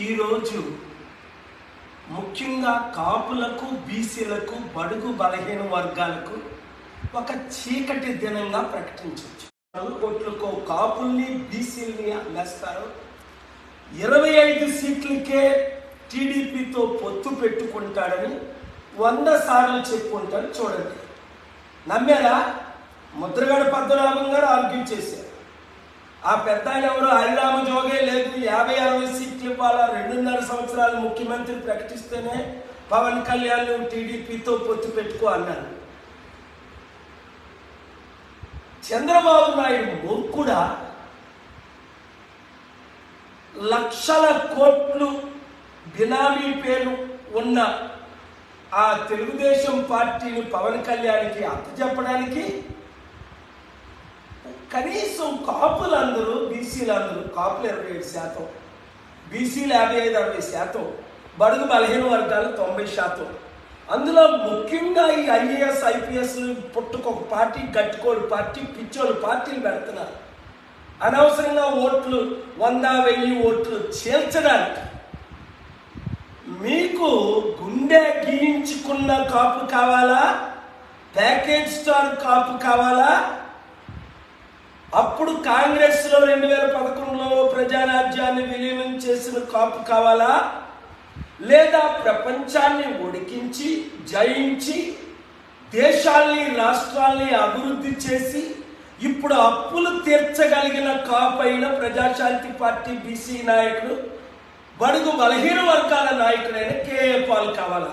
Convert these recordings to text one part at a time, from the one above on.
ఈరోజు ముఖ్యంగా కాపులకు, బీసీలకు, బడుగు బలహీన వర్గాలకు ఒక చీకటి దినంగా ప్రకటించవచ్చు. కోట్లకు కాపుల్ని, బీసీలని అమ్మేస్తారు. 25 సీట్లకే టీడీపీతో పొత్తు పెట్టుకుంటాడని 100 సార్లు చెప్పుకుంటారు. చూడండి, నమ్మారా? ముద్రగడ పద్మనాభం గారు ఆర్గ్యూ చేశారు. ఆ పెద్ద ఆయన ఎవరు? హరిరామ జోగే. లేదు, 50-60 సీట్లు ఇవ్వాల, 2.5 సంవత్సరాలు ముఖ్యమంత్రి ప్రకటిస్తేనే పవన్ కళ్యాణ్ టీడీపీతో పొత్తు పెట్టుకో అన్నారు. చంద్రబాబు నాయుడు మూర్ఖుడా? లక్షల కోట్లు బినామీ పేరు ఉన్న ఆ తెలుగుదేశం పార్టీని పవన్ కళ్యాణ్కి అప్పచెప్పడానికి కనీసం కాపులందరూ, బీసీలందరూ, కాపులు 27%, బీసీలు 55-60%, బడుగు బలహీన వర్గాలు 90%. అందులో ముఖ్యంగా ఈ IAS IPS పుట్టుకొక పార్టీ, గట్టుకోడు పార్టీ, పిచ్చోళ్ళు పార్టీలు పెడుతున్నారు. అనవసరంగా ఓట్లు 100-1000 ఓట్లు చేల్చడానికి. మీకు గుండె గీయించుకున్న కాపు కావాలా? ప్యాకేజ్ స్టార్ కాపు కావాలా? అప్పుడు కాంగ్రెస్లో 2011లో ప్రజారాజ్యాన్ని విలీనం చేసిన కాపు కావాలా? లేదా ప్రపంచాన్ని ఉడికించి, జయించి, దేశాల్ని, రాష్ట్రాల్ని అభివృద్ధి చేసి ఇప్పుడు అప్పులు తీర్చగలిగిన కాపైన ప్రజాశాంతి పార్టీ బీసీ నాయకుడు, బడుగు బలహీన వర్గాల నాయకుడైన కేఏ పాల్ కావాలా?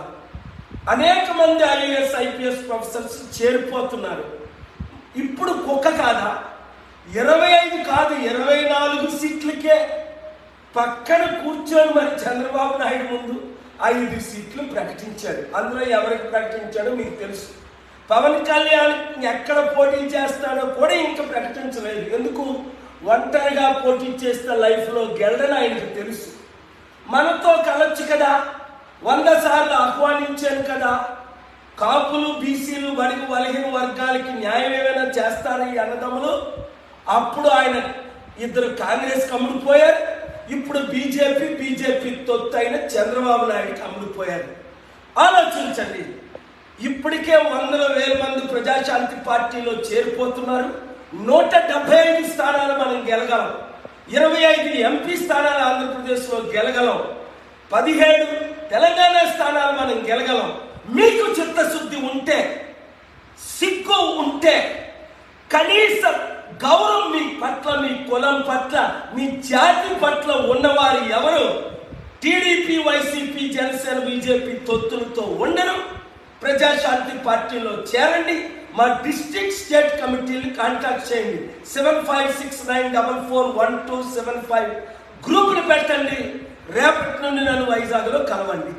అనేక మంది IAS IPS ప్రొఫెసర్స్ చేరిపోతున్నారు. ఇప్పుడు కుక్క కాదా? 25 కాదు, 24 సీట్లకే పక్కన కూర్చొని మరి చంద్రబాబు నాయుడు ముందు 5 సీట్లు ప్రకటించాడు. అందులో ఎవరికి ప్రకటించాడో మీకు తెలుసు. పవన్ కళ్యాణ్ ఎక్కడ పోటీ చేస్తాడో కూడా ఇంకా ప్రకటించలేదు. ఎందుకు? ఒంటరిగా పోటీ చేస్తే లైఫ్లో గెలడని ఆయనకు తెలుసు. మనతో కలొచ్చు కదా, 100 సార్లు ఆహ్వానించాను కదా. కాపులు, బీసీలు, బడుగు బలహీన వర్గాలకి న్యాయం ఏమైనా చేస్తారు ఈ అన్నదమ్ములు? అప్పుడు ఆయన 2 కాంగ్రెస్కి అమ్ముడుపోయారు. ఇప్పుడు బీజేపీ తొత్తు అయిన చంద్రబాబు నాయుడుకి అమ్ముడుపోయారు. ఆలోచించండి. ఇప్పటికే 100,000 మంది ప్రజాశాంతి పార్టీలో చేరిపోతున్నారు. 175 స్థానాలు మనం గెలగలం. 25 ఎంపీ స్థానాలు ఆంధ్రప్రదేశ్లో గెలగలం. 17 తెలంగాణ స్థానాలు మనం గెలగలం. మీకు చిత్తశుద్ధి ఉంటే, సిగ్గు ఉంటే, కనీసం గౌరవం మీ పట్ల, మీ కులం పట్ల, మీ జాతి పట్ల ఉన్నవారు ఎవరు టీడీపీ, వైసీపీ, జనసేన, బీజేపీ తొత్తులతో ఉండరు. ప్రజాశాంతి పార్టీలో చేరండి. మా డిస్ట్రిక్ట్ స్టేట్ కమిటీని కాంటాక్ట్ చేయండి. 7569441275 గ్రూపుని పెట్టండి. రేపటి నుండి నన్ను వైజాగ్లో కలవండి.